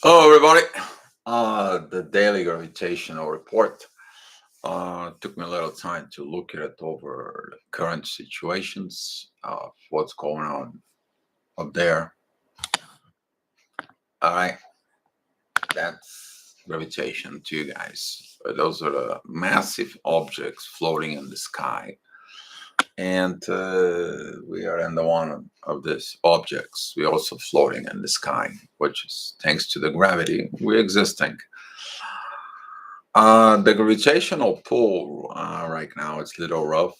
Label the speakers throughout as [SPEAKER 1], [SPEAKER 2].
[SPEAKER 1] Hello, everybody. The daily gravitational report took me a little time to look at it over the current situations of what's going on up there. All right, that's gravitation, too, guys. Those are the massive objects floating in the sky, and we are in the one of these objects. We're also floating in the sky, which is thanks to the gravity we're existing. The gravitational pull right now it's a little rough,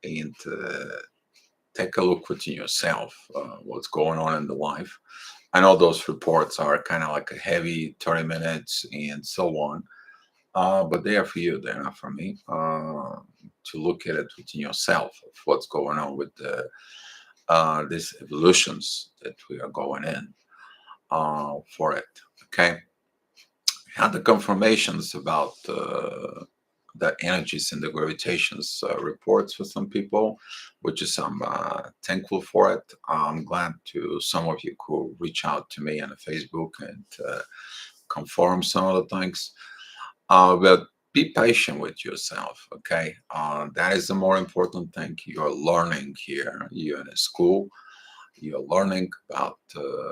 [SPEAKER 1] and take a look within yourself. What's going on in the life? I know those reports are kind of like a heavy 30 minutes and so on, but they are for you. They're not for me. To look at it within yourself of what's going on with these evolutions that we are going in for it. Okay, had the confirmations about the energies and the gravitations reports for some people, which is I'm thankful for it. I'm glad to some of you who reach out to me on Facebook and confirm some of the things. But be patient with yourself, okay? That is the more important thing. You're learning here. You're in a school. You're learning about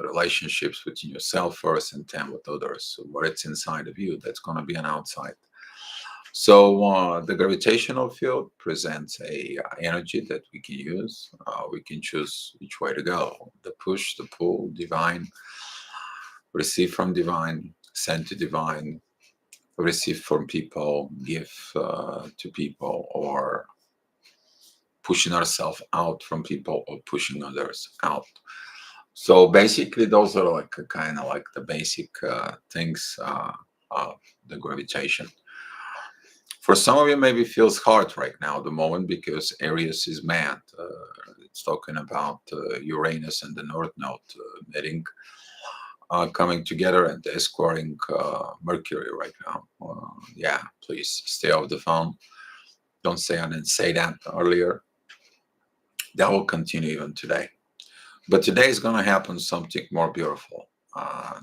[SPEAKER 1] relationships within yourself first and then with others. So what it's inside of you, that's going to be an outside. So the gravitational field presents a energy that we can use. We can choose which way to go: the push, the pull, divine, receive from divine, send to divine, receive from people, give to people, or pushing ourselves out from people or pushing others out. So basically, those are like kind of like the basic things of the gravitation. For some of you, maybe feels hard right now at the moment because Aries is mad. It's talking about Uranus and the North Node meeting, coming together and they're squaring Mercury right now. Yeah, please stay off the phone. Don't say I didn't say that earlier. That will continue even today. But today is going to happen something more beautiful.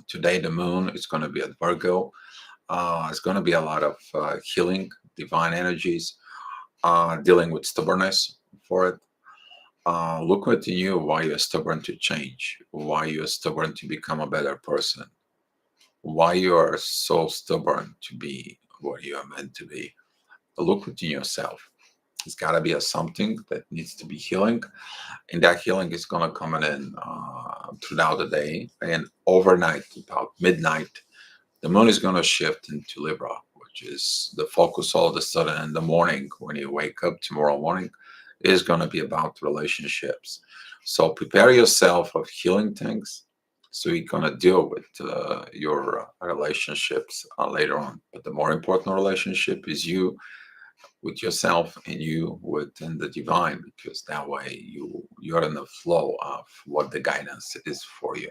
[SPEAKER 1] Today, the moon is going to be at Virgo. It's going to be a lot of healing, divine energies, dealing with stubbornness for it. Look within you why you're stubborn to change, why you're stubborn to become a better person, why you are so stubborn to be what you are meant to be. Look within yourself. It's got to be a something that needs to be healing, and that healing is going to come in throughout the day and overnight, about midnight. The moon is going to shift into Libra, which is the focus all of a sudden in the morning when you wake up tomorrow morning is going to be about relationships. So prepare yourself of healing things so you're going to deal with your relationships later on. But the more important relationship is you with yourself and you within the divine, because that way you're in the flow of what the guidance is for you.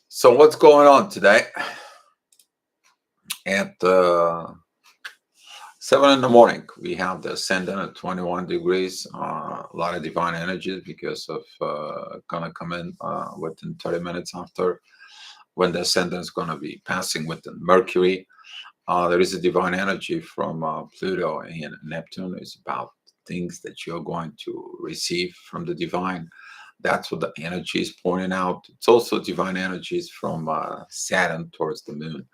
[SPEAKER 1] So what's going on today? At 7 in the morning, we have the ascendant at 21 degrees. A lot of divine energies because of gonna come in within 30 minutes after when the ascendant is gonna be passing within Mercury. There is a divine energy from Pluto and Neptune. It's about things that you're going to receive from the divine. That's what the energy is pointing out. It's also divine energies from Saturn towards the moon.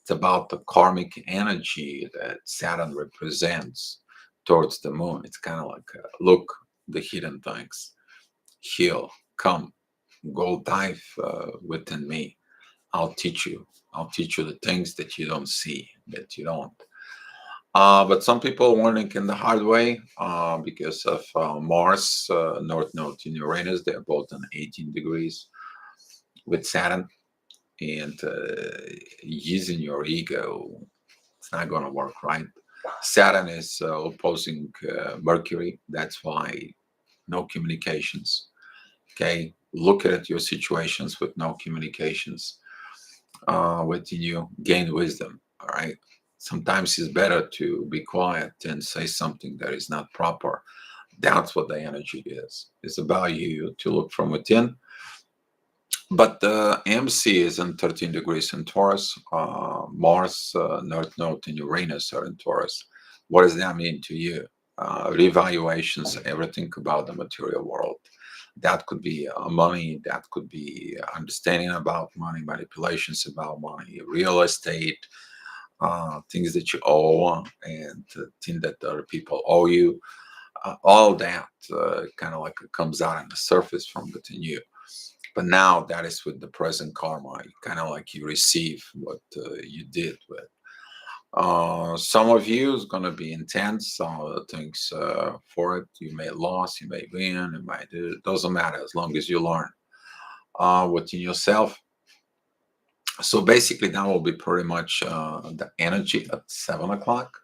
[SPEAKER 1] It's about the karmic energy that Saturn represents towards the moon. It's kind of like, look, the hidden things, heal, come, go dive within me. I'll teach you. I'll teach you the things that you don't see, that you don't. But some people are learning in the hard way because of Mars, North Node in Uranus. They're both on 18 degrees with Saturn. And using your ego, it's not going to work, right? Saturn is opposing Mercury. That's why no communications. Okay. Look at your situations with no communications within you, gain wisdom. All right. Sometimes it's better to be quiet and say something that is not proper. That's what the energy is. It's about you to look from within But the MC is in 13 degrees in Taurus. Mars, North Node, and Uranus are in Taurus. What does that mean to you? Revaluations, everything about the material world. That could be money, that could be understanding about money, manipulations about money, real estate, things that you owe, and things that other people owe you. All that kind of like it comes out on the surface from within you. But now that is with the present karma, kind of like you receive what you did with. Some of you is going to be intense. Some of the things for it, you may lose, you may win, it might do. It doesn't matter as long as you learn within yourself. So basically, that will be pretty much the energy at 7 o'clock.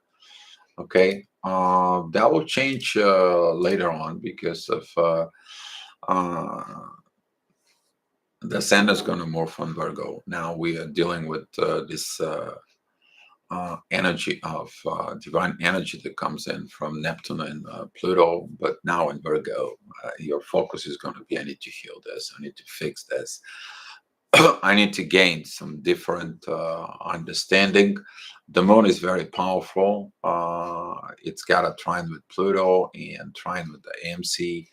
[SPEAKER 1] Okay, that will change later on because of uh, the sun is going to move from Virgo. Now we are dealing with this energy of divine energy that comes in from Neptune and Pluto, but now in Virgo, your focus is going to be I need to heal this, I need to fix this, I need to gain some different understanding. The moon is very powerful. It's got a trine with Pluto and trine with the MC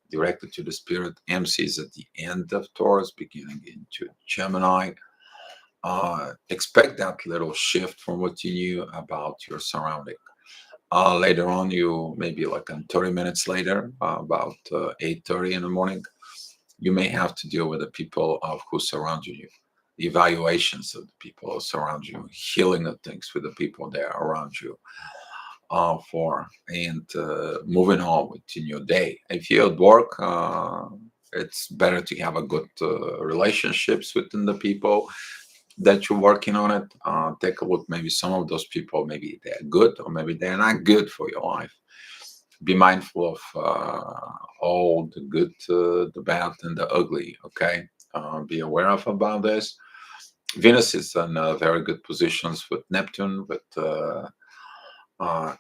[SPEAKER 1] directed to the spirit. MC is at the end of Taurus, beginning into Gemini. Expect that little shift from what you knew about your surrounding. Later on, you maybe like 30 minutes later, about 8:30 in the morning, you may have to deal with the people of who surround you, the evaluations of the people who surround you, healing of things with the people that are around you for, and moving on within your day. If you're at work, it's better to have a good relationships within the people that you're working on it. Take a look. Maybe some of those people, maybe they're good or maybe they're not good for your life. Be mindful of all the good, the bad, and the ugly. Okay, be aware of about this. Venus is in very good positions with Neptune, with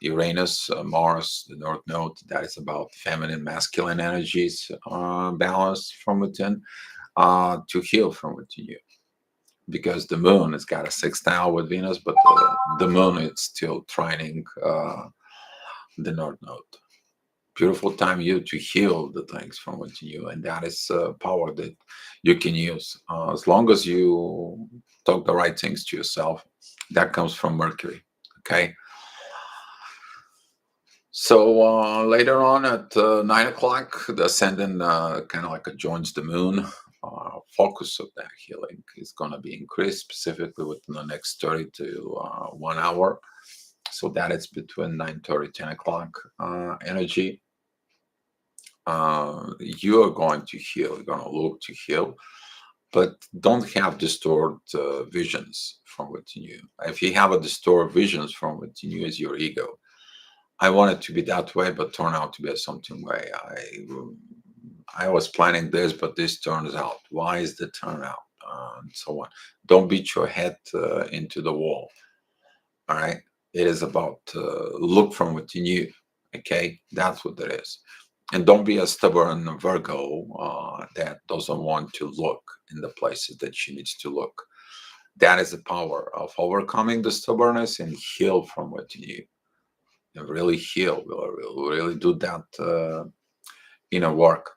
[SPEAKER 1] Uranus, Mars, the North Node. That is about feminine, masculine energies, balance from within, to heal from within you. Because the moon has got a sextile with Venus, but the moon is still trining the North Node. Beautiful time you to heal the things from within you, and that is power that you can use as long as you talk the right things to yourself. That comes from Mercury. Okay. So later on at 9 o'clock, the ascendant kind of like joins the moon. Focus of that healing is going to be increased specifically within the next 30 to 1 hour. So that is between 9:30, 10 o'clock energy. You are going to heal, you're going to look to heal, but don't have distorted visions from within you. If you have a distorted visions from within you, is your ego. I want it to be that way, but turn out to be something way. I was planning this, but this turns out. Why is the turnout? And so on. Don't beat your head into the wall. All right. It is about look from within you. Okay, that's what it is. And don't be a stubborn Virgo that doesn't want to look in the places that she needs to look. That is the power of overcoming the stubbornness and heal from within you. And really heal. We'll really do that inner work.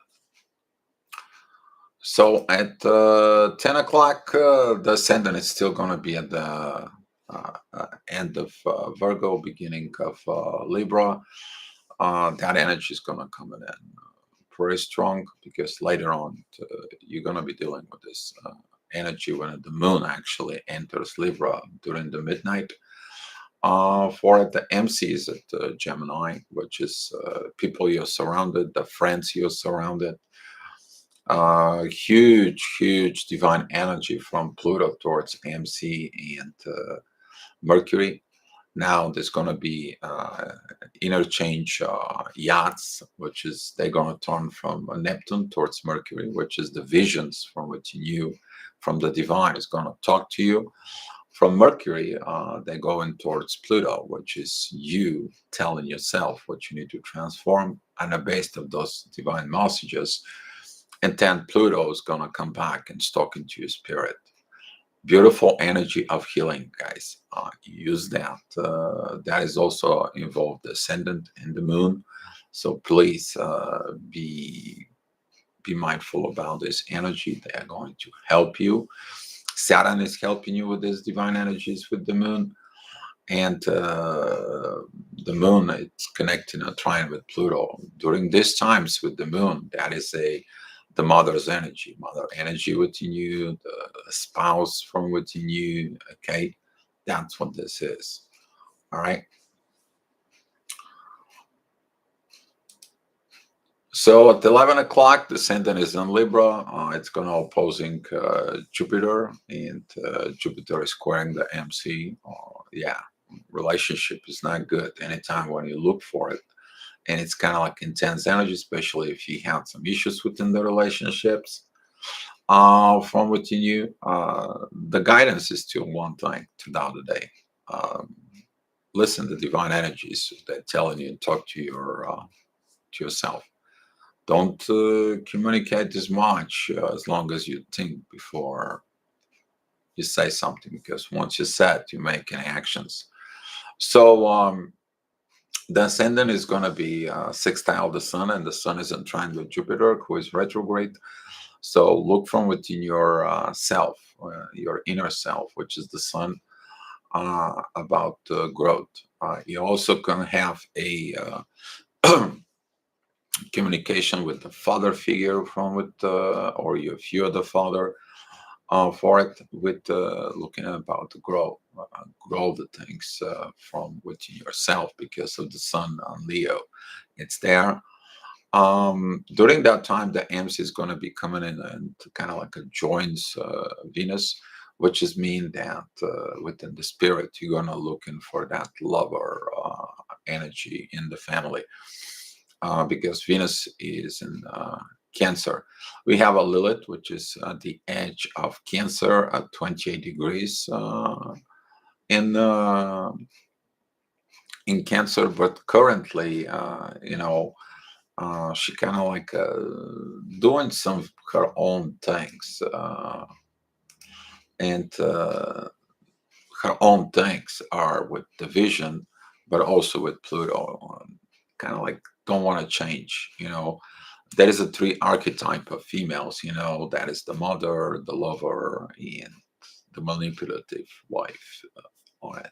[SPEAKER 1] So at 10 o'clock, the ascendant is still going to be at the end of Virgo, beginning of Libra. That energy is going to come in pretty strong because later on you're going to be dealing with this energy when the moon actually enters Libra during the midnight. For the MCs at Gemini, which is people you're surrounded, the friends you're surrounded. Huge divine energy from Pluto towards MC and Mercury. Now there's going to be interchange yachts, which is they're going to turn from Neptune towards Mercury, which is the visions from which you from the divine is going to talk to you. From Mercury, they're going towards Pluto, which is you telling yourself what you need to transform, and based on those divine messages, And then Pluto is gonna come back and talk into your spirit. Beautiful energy of healing, guys. Use that. That is also involved the ascendant and the moon. So please be mindful about this energy. They are going to help you. Saturn is helping you with these divine energies with the moon, and the moon it's connecting a trine with Pluto during these times with the moon. That is the mother energy within you, the spouse from within you. Okay, that's what this is. All right. So at 11 o'clock, the ascendant is in Libra. It's going to opposing Jupiter, and Jupiter is squaring the MC. Yeah, relationship is not good anytime when you look for it. And it's kind of like intense energy, especially if you have some issues within the relationships from within you. The guidance is still one thing throughout the day. Um, Listen to divine energies that telling you and talk to yourself. Don't communicate as much as long as you think before you say something, because once you said, you make any actions. So the ascendant is going to be sextile the sun, and the sun is in trine with Jupiter, who is retrograde. So look from within your self, your inner self, which is the sun, about growth. You also can have a communication with the father figure from with or if you're the father for it with looking about to grow the things from within yourself because of the sun on Leo. It's there. During that time, the MC is going to be coming in and kind of like a joins Venus, which is mean that within the spirit, you're going to looking for that lover energy in the family because Venus is in Cancer. We have a Lilith, which is at the edge of Cancer at 28 degrees in uh, in Cancer, but currently, she kind of like doing some of her own things, and her own things are with the vision, but also with Pluto. Kind of like don't want to change, there is a three archetype of females, that is the mother, the lover, and the manipulative wife. All right.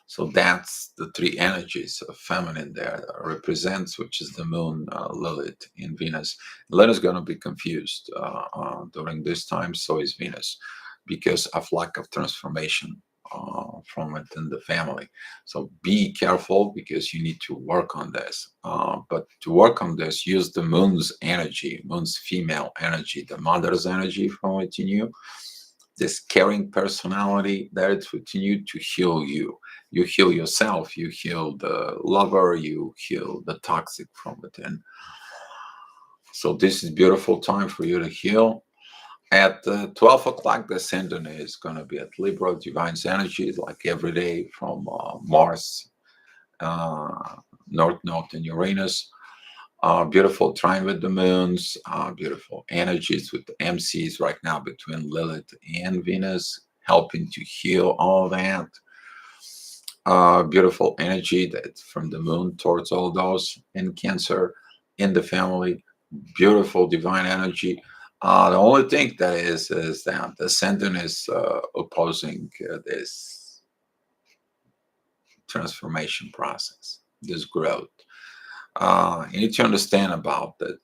[SPEAKER 1] So that's the three energies of feminine there represents, which is the moon, Lilith, in Venus. Lilith is going to be confused during this time, so is Venus, because of lack of transformation from within the family. So be careful because you need to work on this. But to work on this, use the moon's energy, moon's female energy, the mother's energy from within you, this caring personality that it's within you to heal you. You heal yourself, you heal the lover, you heal the toxic from within. So this is beautiful time for you to heal. At 12 o'clock, the ascendant is going to be at Libra, divine energies, like every day from Mars, uh, North Node, and Uranus. Beautiful trine with the moons, beautiful energies with the MCs right now between Lilith and Venus, helping to heal all that. Beautiful energy that's from the moon towards all those in Cancer, in the family. Beautiful divine energy. The only thing that is that the ascendant is opposing this transformation process, this growth. You need to understand about that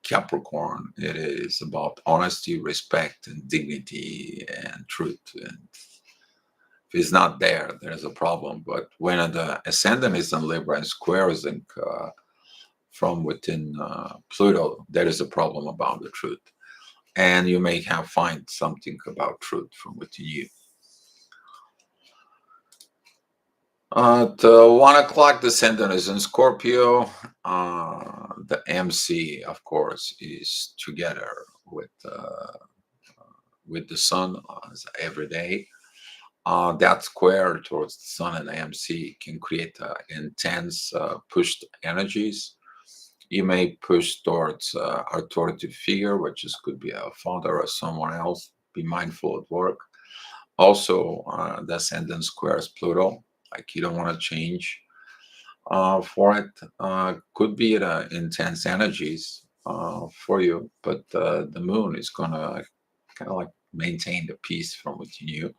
[SPEAKER 1] Capricorn. It is about honesty, respect, and dignity and truth. And if it's not there, there's a problem. But when the ascendant is in Libra and square is in, from within Pluto, there is a problem about the truth. And you may have find something about truth from within you. At 1 o'clock, the ascendant is in Scorpio. The MC, of course, is together with the sun every day. That square towards the sun and MC can create intense pushed energies. You may push towards authoritative figure, which is could be a father or someone else. Be mindful at work. Also, the ascendant squares Pluto, like you don't want to change for it. Could be the intense energies for you, but the moon is gonna kind of like maintain the peace from within you.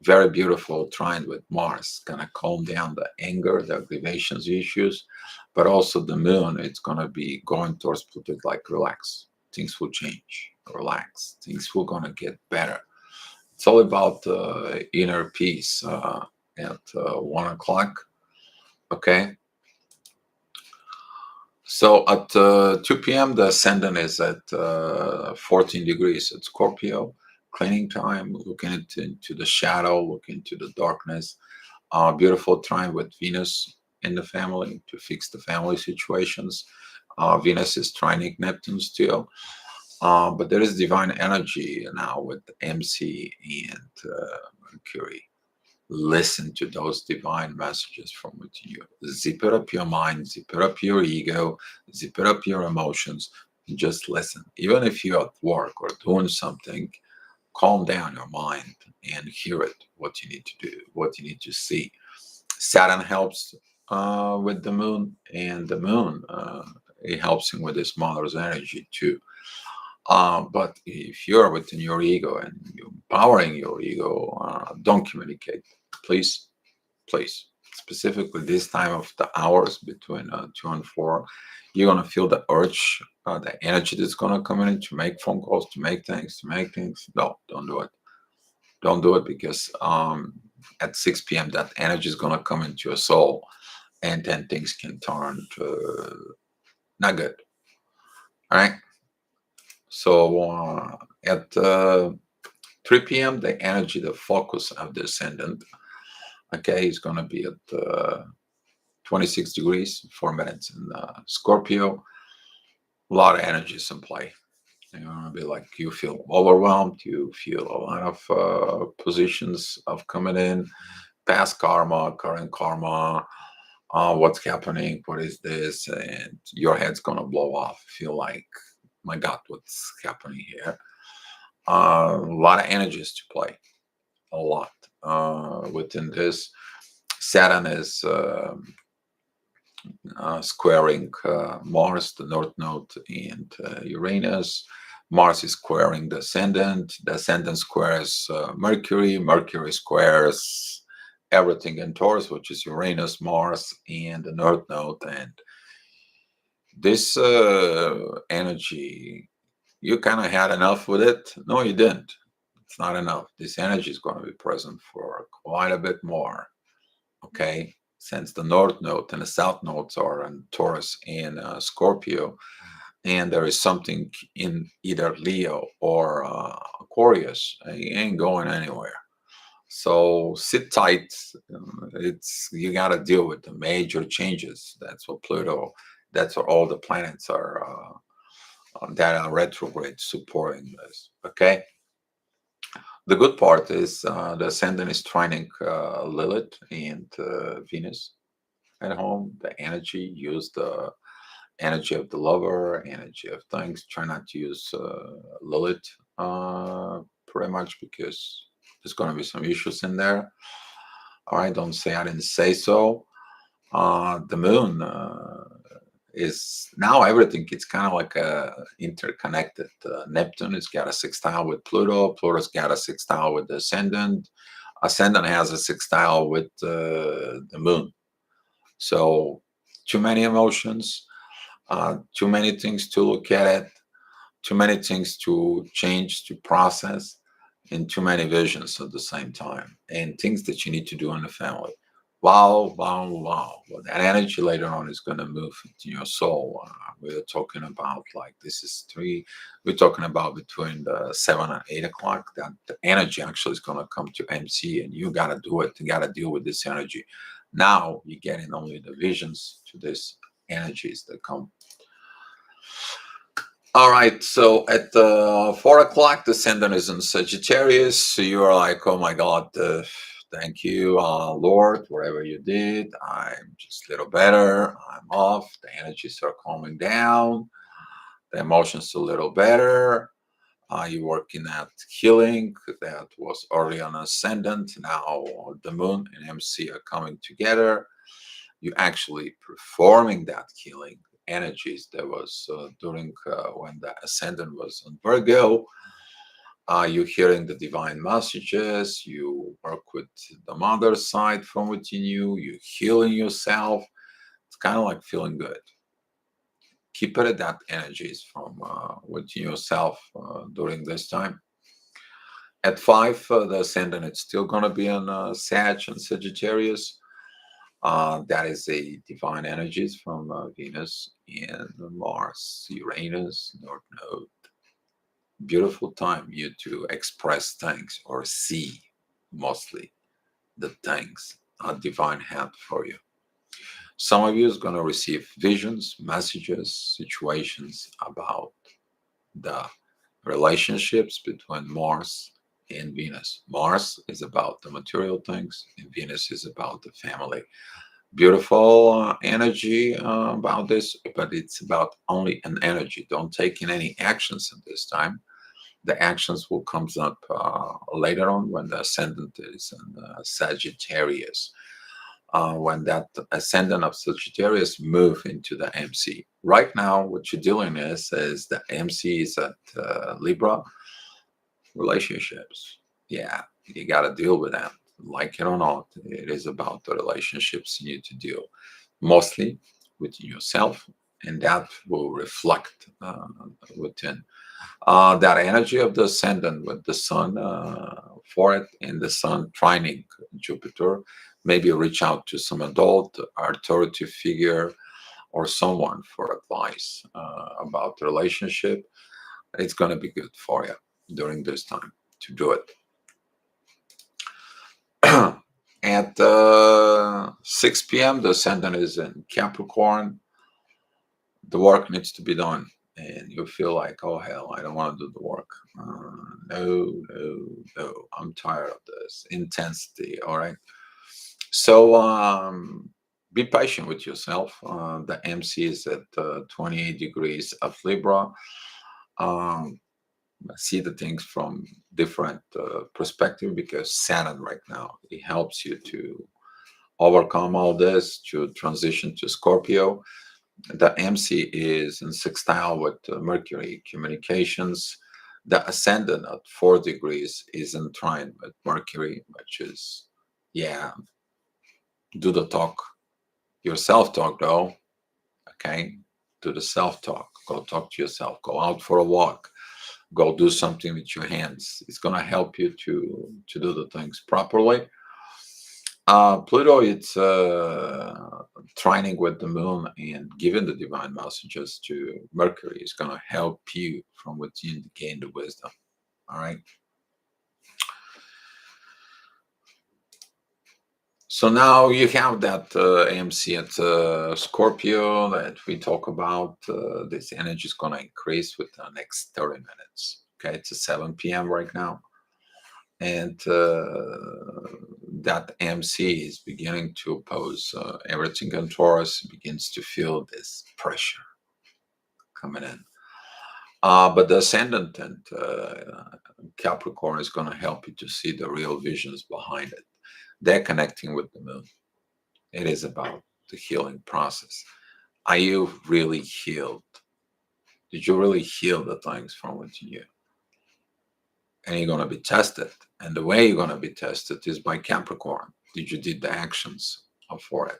[SPEAKER 1] Very beautiful trine with Mars, gonna calm down the anger, the aggravations issues, but also the moon, it's gonna be going towards Pluto, like relax. Things will change. Relax. Things will gonna get better. It's all about inner peace at 1 o'clock. Okay. So at 2 p.m., the ascendant is at 14 degrees at Scorpio. Cleaning time, looking into the shadow, looking into the darkness. Beautiful time with Venus in the family to fix the family situations. Venus is trine Neptune still. But there is divine energy now with MC and Mercury. Listen to those divine messages from within you. Zip it up your mind, zip it up your ego, zip it up your emotions, and just listen. Even if you're at work or doing something, calm down your mind and hear it, what you need to do, what you need to see. Saturn helps with the moon, and the moon it helps him with his mother's energy too. But if you're within your ego and you're empowering your ego, don't communicate, please, please. Specifically, this time of the hours between 2 and 4, you're gonna feel the urge, the energy that's gonna come in to make phone calls, to make things, to make things. No, don't do it. Don't do it because at 6 p.m. that energy is gonna come into your soul, and then things can turn to not good. All right. So at 3 p.m., the energy, the focus of the ascendant, okay, is going to be at 26 degrees, 4 minutes in Scorpio. A lot of energies in play. You're going to be like, you feel overwhelmed, you feel a lot of positions of coming in, past karma, current karma, what's happening, what is this, and your head's going to blow off. Feel like, my God, what's happening here? A lot of energies to play, a lot within this. Saturn is squaring Mars, the North Node, and Uranus. Mars is squaring the ascendant. The ascendant squares Mercury. Mercury squares everything in Taurus, which is Uranus, Mars, and the North Node. And this energy, you kind of had enough with it. No, you didn't. It's not enough. This energy is going to be present for quite a bit more. Okay, since the North Node and the South Nodes are in Taurus and Scorpio, and there is something in either Leo or Aquarius, you ain't going anywhere. So sit tight. It's you got to deal with the major changes. That's what Pluto. That's what all the planets are that are retrograde supporting this. Okay. The good part is the ascendant is trining Lilith and Venus at home. The energy, use the energy of the lover, energy of things. Try not to use Lilith pretty much because there's going to be some issues in there. All right, don't say I didn't say so. The moon is now everything. It's kind of like interconnected. Neptune has got a sextile with Pluto. Pluto's got a sextile with the ascendant. Ascendant has a sextile with the moon. So too many emotions, too many things to look at it, too many things to change, to process, and too many visions at the same time, and things that you need to do in the family. Wow, wow, wow. Well, that energy later on is going to move into your soul. We're talking about like this is 3, we're talking about between the 7 and 8 o'clock. That the energy actually is going to come to MC, and you got to do it. You got to deal with this energy. Now you're getting only the visions to these energies that come. All right, so at 4 o'clock, the ascendant is in Sagittarius. So you're like, oh my God, Thank you, Lord, whatever you did. I'm just a little better. I'm off. The energies are calming down. The emotions a little better. You're working at healing that was already on ascendant. Now the moon and MC are coming together. You actually performing that healing energies that was during when the ascendant was on Virgo. You hearing the divine messages. You work with the mother side from within you. You healing yourself. It's kind of like feeling good. Keep it at that energies from within yourself during this time. At 5, the ascendant it's still going to be on Sag and Sagittarius. That is a divine energies from Venus and Mars, Uranus, North Node. Beautiful time you to express things or see mostly the things a divine had for you. Some of you is going to receive visions, messages, situations about the relationships between Mars and Venus. Mars is about the material things, and Venus is about the family. Beautiful energy about this, but it's about only an energy. Don't take in any actions at this time. The actions will comes up later on when the ascendant is in Sagittarius. When that ascendant of Sagittarius move into the MC. Right now, what you're dealing is the MC is at Libra relationships. Yeah, you got to deal with that. Like it or not, it is about the relationships you need to deal mostly within yourself, and that will reflect within that energy of the ascendant with the sun for it and the sun trining Jupiter. Maybe reach out to some adult authority figure or someone for advice about the relationship. It's going to be good for you during this time to do it. At 6 p.m., the ascendant is in Capricorn. The work needs to be done, and you feel like, oh hell, I don't want to do the work. No, I'm tired of this intensity. All right, so be patient with yourself. The MC is at 28 degrees of Libra. Um, See the things from different perspective because Saturn right now it helps you to overcome all this to transition to Scorpio. The MC is in sextile with Mercury, communications. The ascendant at 4 degrees is in trine with Mercury, which is, yeah, do the talk. Your self talk, though, okay? Do the self talk. Go talk to yourself. Go out for a walk. Go do something with your hands. It's going to help you to do the things properly. Pluto, it's trining with the moon and giving the divine messages to Mercury is going to help you from within to gain the wisdom. All right. So now you have that AMC at Scorpio that we talk about. This energy is going to increase with the next 30 minutes. Okay. It's 7 p.m. right now. And that MC is beginning to oppose everything in Taurus, begins to feel this pressure coming in. But the ascendant and Capricorn is going to help you to see the real visions behind it. They're connecting with the moon. It is about the healing process. Are you really healed? Did you really heal the things from within you? And you're going to be tested. And the way you're going to be tested is by Capricorn. Did you did the actions for it?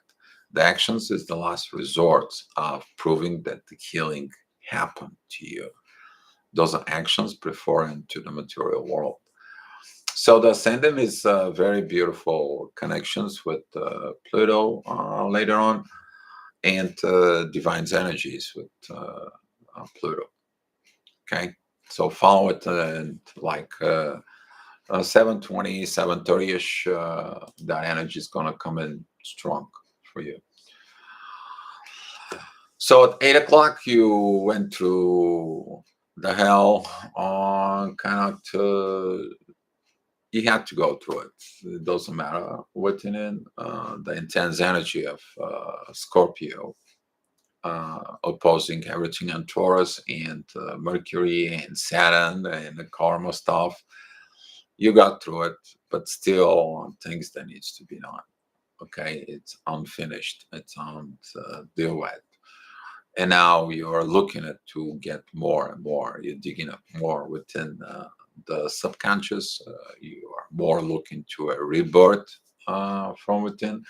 [SPEAKER 1] The actions is the last resort of proving that the healing happened to you. Those are actions preferring to the material world. So the ascendant is very beautiful connections with Pluto later on, and divine energies with Pluto. Okay, so follow it like 7:20, 7:30ish. That energy is gonna come in strong for you. So at 8 o'clock, you went through the hell on kind of to You have to go through it. It doesn't matter within it. The intense energy of Scorpio opposing everything on Taurus and Mercury and Saturn and the karma stuff. You got through it, but still things that needs to be done. Okay, it's unfinished. It's on deal with. And now you're looking at to get more and more. You're digging up more within the subconscious. You are more looking to a rebirth from within.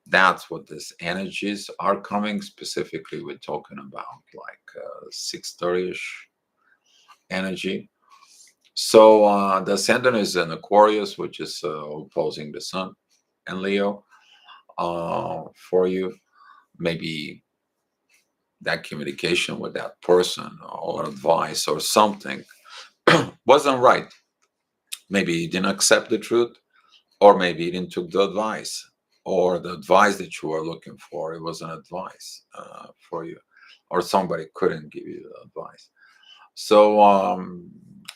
[SPEAKER 1] That's what these energies are coming. Specifically, we're talking about like 6:30ish energy. So the ascendant is in Aquarius, which is opposing the Sun and Leo for you. Maybe that communication with that person or advice or something wasn't right. Maybe you didn't accept the truth, or maybe you didn't took the advice, or the advice that you were looking for, it wasn't advice for you, or somebody couldn't give you the advice. So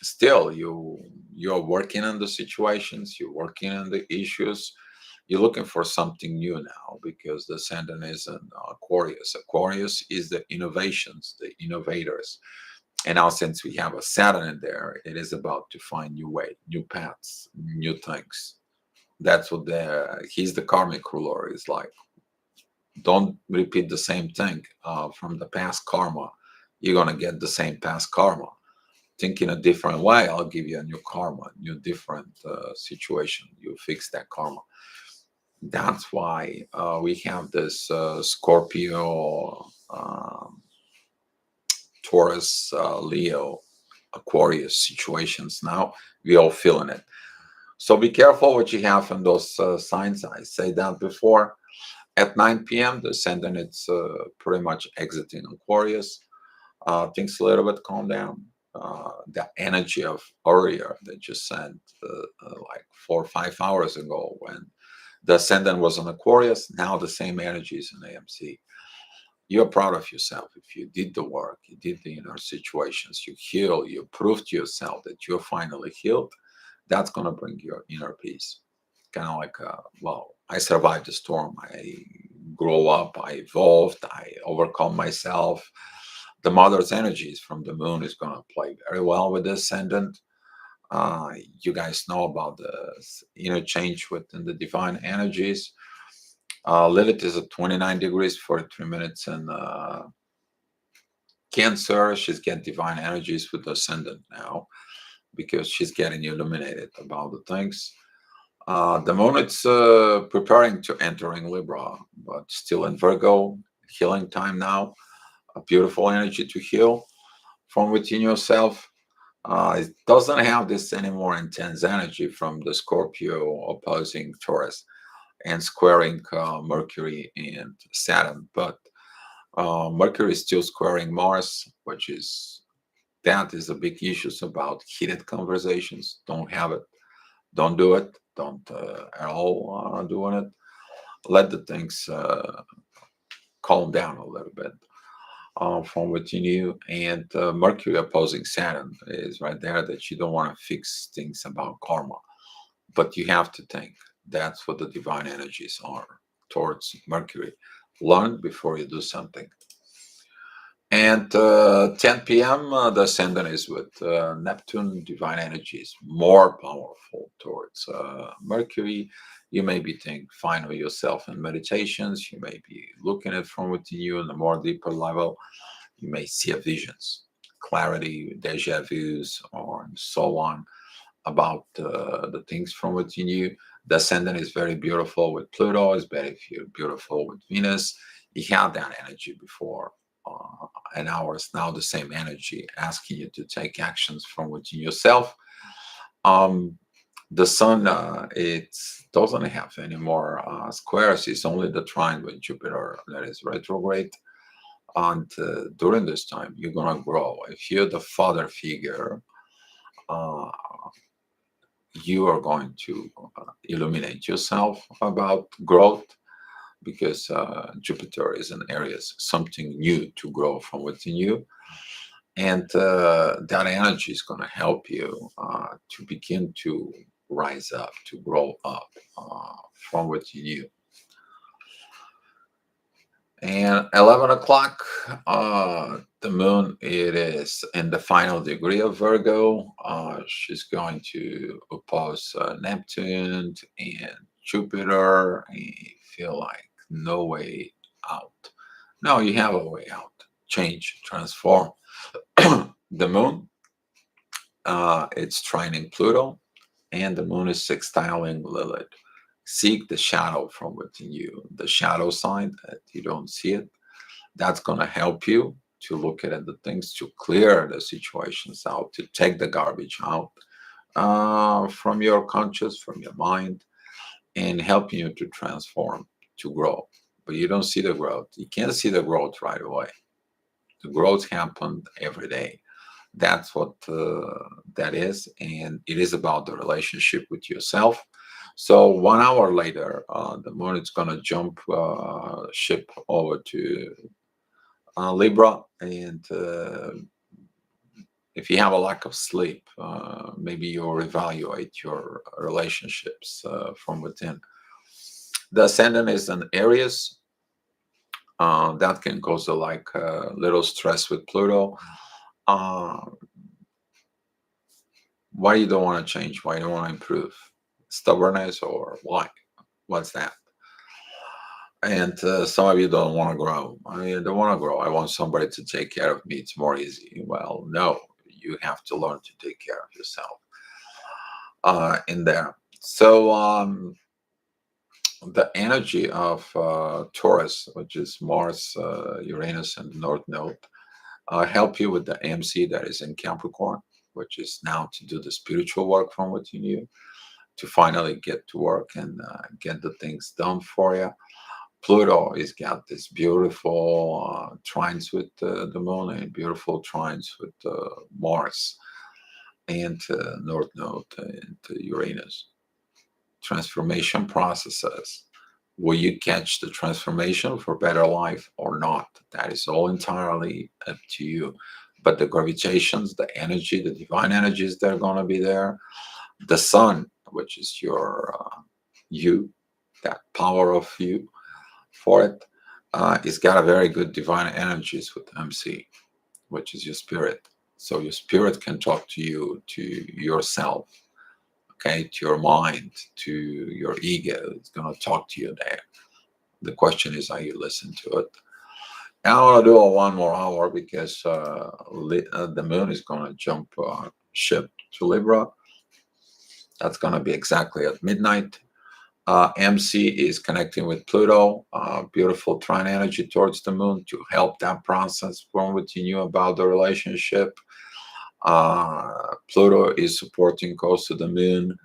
[SPEAKER 1] still, you're working on the situations, you're working on the issues. You're looking for something new now because the ascendant is in Aquarius. Aquarius is the innovations, the innovators. And now, since we have a Saturn in there, it is about to find new way, new paths, new things. That's what he's the karmic ruler. Is like, don't repeat the same thing from the past karma. You're gonna get the same past karma. Think in a different way. I'll give you a new karma, new different situation. You fix that karma. That's why we have this Scorpio, Taurus, Leo, Aquarius situations now. We all feeling it. So be careful what you have in those signs. I say that before. At 9 p.m., the ascendant it's pretty much exiting Aquarius. Things a little bit calm down. The energy of earlier that you sent like 4 or 5 hours ago when the ascendant was on Aquarius, now the same energy is in AMC. You're proud of yourself if you did the work, you did the inner situations, you heal, you proved to yourself that you're finally healed. That's going to bring your inner peace. Kind of like, well, I survived the storm. I grew up, I evolved, I overcome myself. The mother's energies from the moon is going to play very well with the ascendant. You guys know about the interchange within the divine energies. Lilith is at 29 degrees, 43 minutes, and Cancer, she's getting divine energies with the ascendant now because she's getting illuminated about the things. The moon it's preparing to entering Libra, but still in Virgo, healing time now. A beautiful energy to heal from within yourself. It doesn't have this any more intense energy from the Scorpio opposing Taurus and squaring Mercury and Saturn, but Mercury is still squaring Mars, which is that is a big issue about heated conversations. Don't have it. Don't do it. Don't at all doing it. Let the things calm down a little bit from within you. And Mercury opposing Saturn is right there that you don't want to fix things about karma, but you have to think. That's what the divine energies are towards Mercury. Learn before you do something. And 10 p.m., the ascendant is with Neptune, divine energies, more powerful towards Mercury. You may be thinking, find yourself in meditations. You may be looking at from within you on a more deeper level. You may see visions, clarity, deja vus, or so on about the things from within you. The ascendant is very beautiful with Pluto, is very beautiful with Venus. You had that energy before, and ours now the same energy, asking you to take actions from within yourself. Um, the sun, it doesn't have any more squares. It's only the trine with Jupiter that is retrograde. And during this time, you're gonna grow. If you're the father figure, uh, you are going to illuminate yourself about growth because Jupiter is in Aries, something new to grow from within you. And that energy is going to help you to begin to rise up, to grow up from what you knew. And 11 o'clock, the moon, it is in the final degree of Virgo. She's going to oppose Neptune and Jupiter. And you feel like no way out. No, you have a way out. Change, transform. The moon, it's trining Pluto, and the moon is sextiling Lilith. Seek the shadow from within you, the shadow side that you don't see it. That's going to help you to look at the things, to clear the situations out, to take the garbage out from your conscious, from your mind, and helping you to transform, to grow. But you don't see the growth. You can't see the growth right away. The growth happened every day. That's what that is, and it is about the relationship with yourself. So 1 hour later, the moon is going to jump ship over to Libra, and if you have a lack of sleep, maybe you'll evaluate your relationships from within. The ascendant is an Aries. That can cause a little stress with Pluto. Why you don't want to change? Why you don't want to improve? Stubbornness, or why? What's that? And some of you don't want to grow. I mean, I don't want to grow. I want somebody to take care of me. It's more easy. Well, no, you have to learn to take care of yourself in there. So the energy of Taurus, which is Mars, Uranus, and the North Node, help you with the MC that is in Capricorn, which is now to do the spiritual work from within you, to finally get to work and get the things done for you. Pluto has got this beautiful trines with the moon, and beautiful trines with Mars and North Node and Uranus. Transformation processes. Will you catch the transformation for better life or not? That is all entirely up to you. But the gravitations, the energy, the divine energies that are going to be there, the sun, which is your you, that power of you for it, it's got a very good divine energies with MC, which is your spirit. So your spirit can talk to you, to yourself, okay, to your mind, to your ego. It's going to talk to you there. The question is how you listen to it. And I want to do a 1 more hour because the moon is going to jump ship to Libra. That's going to be exactly at midnight. MC is connecting with Pluto, beautiful trine energy towards the moon to help that process from what you knew about the relationship. Pluto is supporting close to the moon.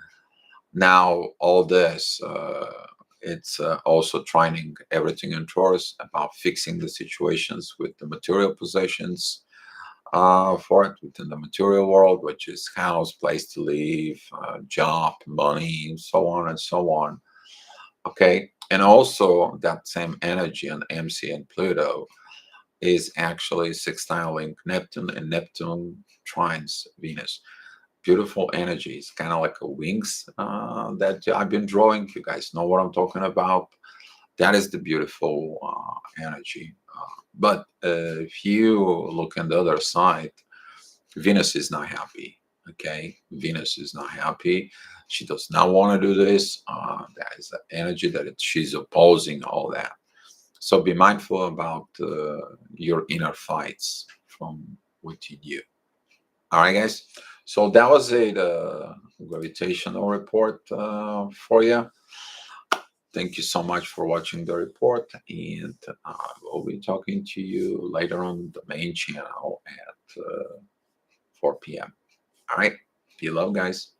[SPEAKER 1] Now, all this, it's also trining everything in Taurus about fixing the situations with the material possessions for it within the material world, which is house, place to live, job, money, and so on and so on. Okay, and also that same energy on MC and Pluto is actually sextiling Neptune, and Neptune trines Venus. Beautiful energies, kind of like a wings that I've been drawing. You guys know what I'm talking about. That is the beautiful energy. But if you look on the other side, Venus is not happy. Okay, Venus is not happy. She does not want to do this. That is the energy that she's opposing all that. So be mindful about your inner fights from within you. All right, guys. So that was a gravitational report for you. Thank you so much for watching the report, and we'll be talking to you later on the main channel at 4 p.m. All right. Be love, guys.